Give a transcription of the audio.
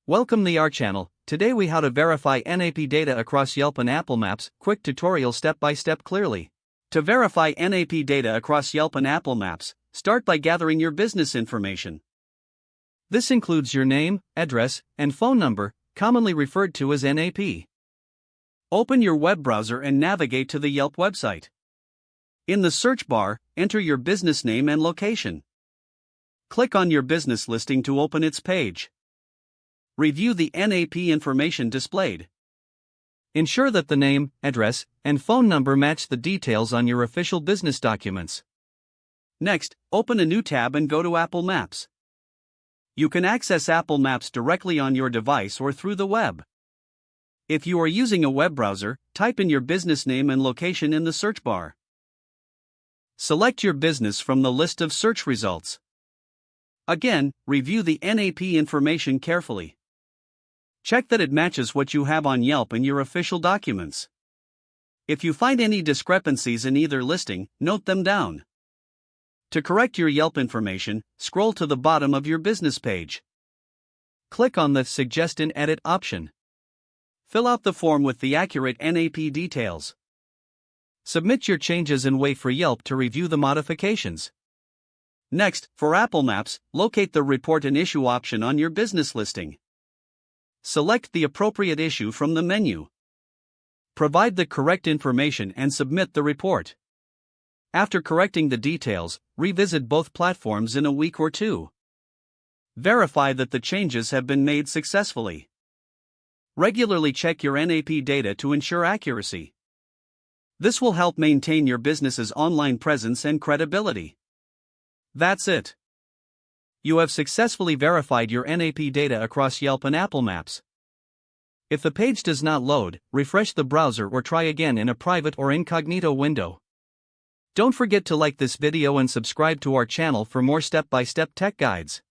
Welcome to our channel. Today we how to verify NAP data across Yelp and Apple Maps. Quick tutorial step by step clearly. To verify NAP data across Yelp and Apple Maps, start by gathering your business information. This includes your name, address, and phone number, commonly referred to as NAP. Open your web browser and navigate to the Yelp website. In the search bar, enter your business name and location. Click on your business listing to open its page. Review the NAP information displayed. Ensure that the name, address, and phone number match the details on your official business documents. Next, open a new tab and go to Apple Maps. You can access Apple Maps directly on your device or through the web. If you are using a web browser, type in your business name and location in the search bar. Select your business from the list of search results. Again, review the NAP information carefully. Check that it matches what you have on Yelp and your official documents. If you find any discrepancies in either listing, note them down. To correct your Yelp information, scroll to the bottom of your business page. Click on the Suggest and Edit option. Fill out the form with the accurate NAP details. Submit your changes and wait for Yelp to review the modifications. Next, for Apple Maps, locate the Report an Issue option on your business listing. Select the appropriate issue from the menu. Provide the correct information and submit the report. After correcting the details, revisit both platforms in a week or two. Verify that the changes have been made successfully. Regularly check your NAP data to ensure accuracy. This will help maintain your business's online presence and credibility. That's it. You have successfully verified your NAP data across Yelp and Apple Maps. If the page does not load, refresh the browser or try again in a private or incognito window. Don't forget to like this video and subscribe to our channel for more step-by-step tech guides.